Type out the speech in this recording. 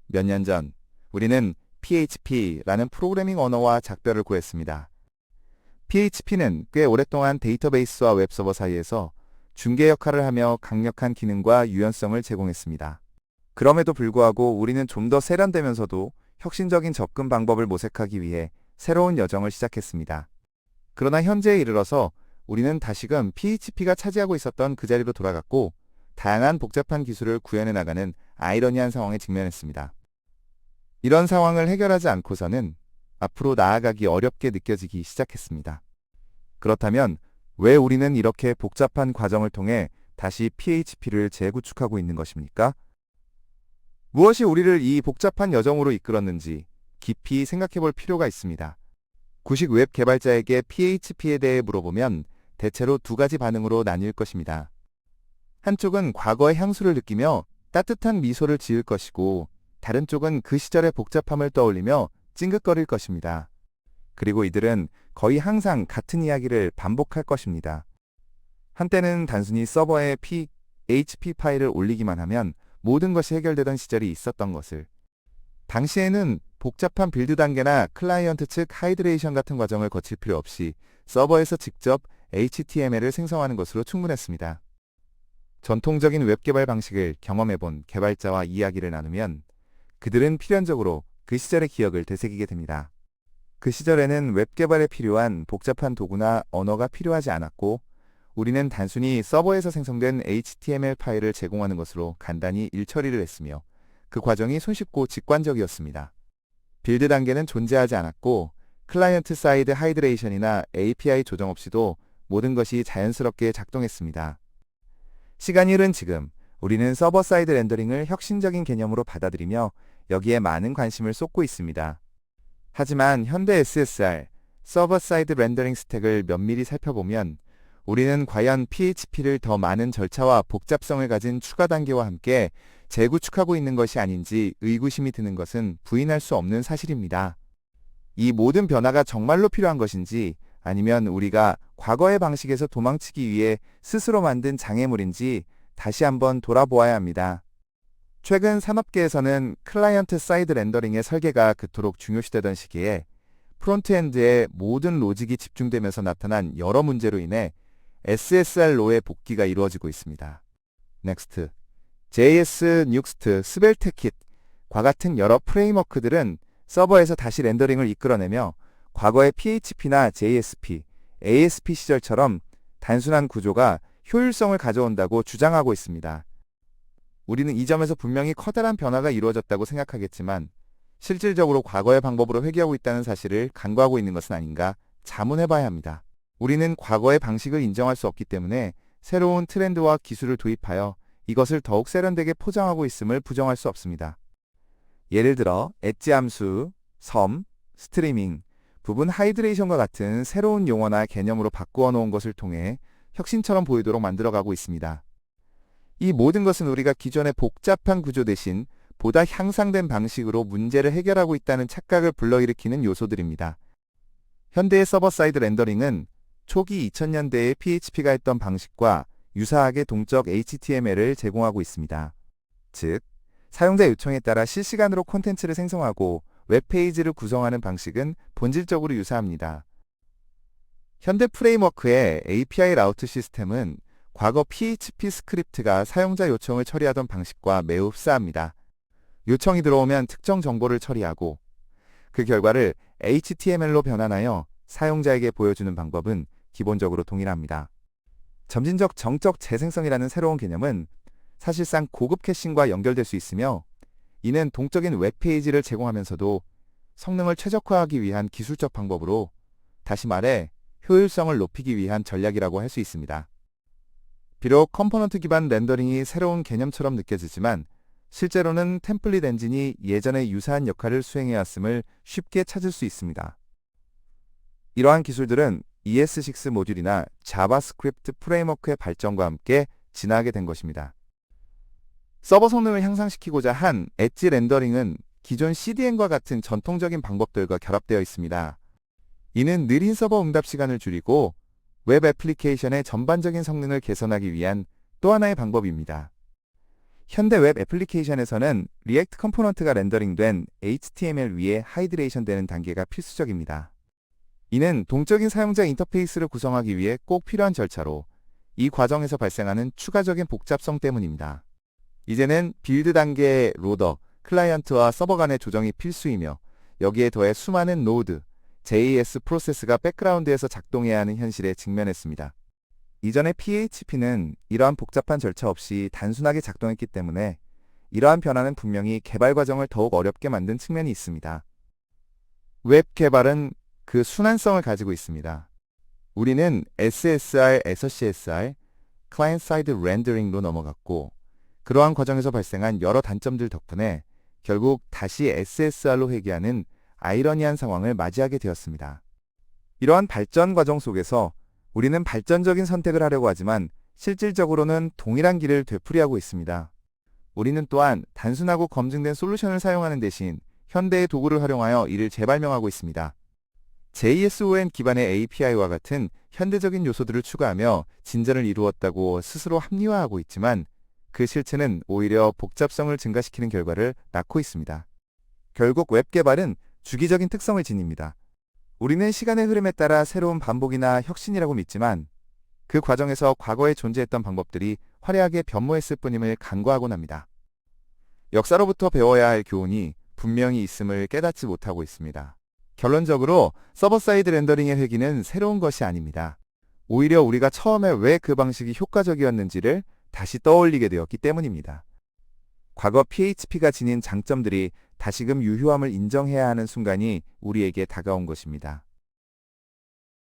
몇 년 전, 우리는 PHP라는 프로그래밍 언어와 작별을 구했습니다. PHP는 꽤 오랫동안 데이터베이스와 웹서버 사이에서 중개 역할을 하며 강력한 기능과 유연성을 제공했습니다. 그럼에도 불구하고 우리는 좀 더 세련되면서도 혁신적인 접근 방법을 모색하기 위해 새로운 여정을 시작했습니다. 그러나 현재에 이르러서 우리는 다시금 PHP가 차지하고 있었던 그 자리로 돌아갔고 다양한 복잡한 기술을 구현해 나가는 아이러니한 상황에 직면했습니다. 이런 상황을 해결하지 않고서는 앞으로 나아가기 어렵게 느껴지기 시작했습니다. 그렇다면 왜 우리는 이렇게 복잡한 과정을 통해 다시 PHP를 재구축하고 있는 것입니까? 무엇이 우리를 이 복잡한 여정으로 이끌었는지 깊이 생각해 볼 필요가 있습니다. 구식 웹 개발자에게 PHP에 대해 물어보면 대체로 두 가지 반응으로 나뉠 것입니다. 한쪽은 과거의 향수를 느끼며 따뜻한 미소를 지을 것이고 다른 쪽은 그 시절의 복잡함을 떠올리며 찡긋거릴 것입니다. 그리고 이들은 거의 항상 같은 이야기를 반복할 것입니다. 한때는 단순히 서버에 PHP 파일을 올리기만 하면 모든 것이 해결되던 시절이 있었던 것을, 당시에는 복잡한 빌드 단계나 클라이언트 측 하이드레이션 같은 과정을 거칠 필요 없이 서버에서 직접 HTML을 생성하는 것으로 충분했습니다. 전통적인 웹 개발 방식을 경험해본 개발자와 이야기를 나누면 그들은 필연적으로 그 시절의 기억을 되새기게 됩니다. 그 시절에는 웹 개발에 필요한 복잡한 도구나 언어가 필요하지 않았고 우리는 단순히 서버에서 생성된 HTML 파일을 제공하는 것으로 간단히 일 처리를 했으며 그 과정이 손쉽고 직관적이었습니다. 빌드 단계는 존재하지 않았고 클라이언트 사이드 하이드레이션이나 API 조정 없이도 모든 것이 자연스럽게 작동했습니다. 시간이 흐른 지금 우리는 서버 사이드 렌더링을 혁신적인 개념으로 받아들이며 여기에 많은 관심을 쏟고 있습니다. 하지만 현대 SSR, 서버 사이드 렌더링 스택을 면밀히 살펴보면 우리는 과연 PHP를 더 많은 절차와 복잡성을 가진 추가 단계와 함께 재구축하고 있는 것이 아닌지 의구심이 드는 것은 부인할 수 없는 사실입니다. 이 모든 변화가 정말로 필요한 것인지 아니면 우리가 과거의 방식에서 도망치기 위해 스스로 만든 장애물인지 다시 한번 돌아보아야 합니다. 최근 산업계에서는 클라이언트 사이드 렌더링의 설계가 그토록 중요시되던 시기에 프론트엔드의 모든 로직이 집중되면서 나타난 여러 문제로 인해 SSR로의 복귀가 이루어지고 있습니다. Next, JS, Nuxt, 스벨테킷과 같은 여러 프레임워크들은 서버에서 다시 렌더링을 이끌어내며 과거의 PHP나 JSP, ASP 시절처럼 단순한 구조가 효율성을 가져온다고 주장하고 있습니다. 우리는 이 점에서 분명히 커다란 변화가 이루어졌다고 생각하겠지만 실질적으로 과거의 방법으로 회귀하고 있다는 사실을 간과하고 있는 것은 아닌가 자문해봐야 합니다. 우리는 과거의 방식을 인정할 수 없기 때문에 새로운 트렌드와 기술을 도입하여 이것을 더욱 세련되게 포장하고 있음을 부정할 수 없습니다. 예를 들어 엣지 함수, 섬, 스트리밍, 부분 하이드레이션과 같은 새로운 용어나 개념으로 바꾸어 놓은 것을 통해 혁신처럼 보이도록 만들어가고 있습니다. 이 모든 것은 우리가 기존의 복잡한 구조 대신 보다 향상된 방식으로 문제를 해결하고 있다는 착각을 불러일으키는 요소들입니다. 현대의 서버 사이드 렌더링은 초기 2000년대의 PHP가 했던 방식과 유사하게 동적 HTML을 제공하고 있습니다. 즉, 사용자 요청에 따라 실시간으로 콘텐츠를 생성하고 웹페이지를 구성하는 방식은 본질적으로 유사합니다. 현대 프레임워크의 API 라우트 시스템은 과거 PHP 스크립트가 사용자 요청을 처리하던 방식과 매우 흡사합니다. 요청이 들어오면 특정 정보를 처리하고 그 결과를 HTML로 변환하여 사용자에게 보여주는 방법은 기본적으로 동일합니다. 점진적 정적 재생성이라는 새로운 개념은 사실상 고급 캐싱과 연결될 수 있으며 이는 동적인 웹페이지를 제공하면서도 성능을 최적화하기 위한 기술적 방법으로, 다시 말해 효율성을 높이기 위한 전략이라고 할 수 있습니다. 비록 컴포넌트 기반 렌더링이 새로운 개념처럼 느껴지지만 실제로는 템플릿 엔진이 예전에 유사한 역할을 수행해왔음을 쉽게 찾을 수 있습니다. 이러한 기술들은 ES6 모듈이나 자바스크립트 프레임워크의 발전과 함께 진화하게 된 것입니다. 서버 성능을 향상시키고자 한 엣지 렌더링은 기존 CDN과 같은 전통적인 방법들과 결합되어 있습니다. 이는 느린 서버 응답 시간을 줄이고 웹 애플리케이션의 전반적인 성능을 개선하기 위한 또 하나의 방법입니다. 현대 웹 애플리케이션에서는 리액트 컴포넌트가 렌더링된 HTML 위에 하이드레이션 되는 단계가 필수적입니다. 이는 동적인 사용자 인터페이스를 구성하기 위해 꼭 필요한 절차로 이 과정에서 발생하는 추가적인 복잡성 때문입니다. 이제는 빌드 단계의 로더, 클라이언트와 서버 간의 조정이 필수이며 여기에 더해 수많은 노드, JS 프로세스가 백그라운드에서 작동해야 하는 현실에 직면했습니다. 이전의 PHP는 이러한 복잡한 절차 없이 단순하게 작동했기 때문에 이러한 변화는 분명히 개발 과정을 더욱 어렵게 만든 측면이 있습니다. 웹 개발은 그 순환성을 가지고 있습니다. 우리는 SSR에서 CSR, Client Side Rendering로 넘어갔고 그러한 과정에서 발생한 여러 단점들 덕분에 결국 다시 SSR로 회귀하는 아이러니한 상황을 맞이하게 되었습니다. 이러한 발전 과정 속에서 우리는 발전적인 선택을 하려고 하지만 실질적으로는 동일한 길을 되풀이하고 있습니다. 우리는 또한 단순하고 검증된 솔루션을 사용하는 대신 현대의 도구를 활용하여 이를 재발명하고 있습니다. JSON 기반의 API와 같은 현대적인 요소들을 추가하며 진전을 이루었다고 스스로 합리화하고 있지만 그 실체는 오히려 복잡성을 증가시키는 결과를 낳고 있습니다. 결국 웹 개발은 주기적인 특성을 지닙니다. 우리는 시간의 흐름에 따라 새로운 반복이나 혁신이라고 믿지만 그 과정에서 과거에 존재했던 방법들이 화려하게 변모했을 뿐임을 간과하곤 합니다. 역사로부터 배워야 할 교훈이 분명히 있음을 깨닫지 못하고 있습니다. 결론적으로 서버 사이드 렌더링의 회귀는 새로운 것이 아닙니다. 오히려 우리가 처음에 왜 그 방식이 효과적이었는지를 다시 떠올리게 되었기 때문입니다. 과거 PHP가 지닌 장점들이 다시금 유효함을 인정해야 하는 순간이 우리에게 다가온 것입니다.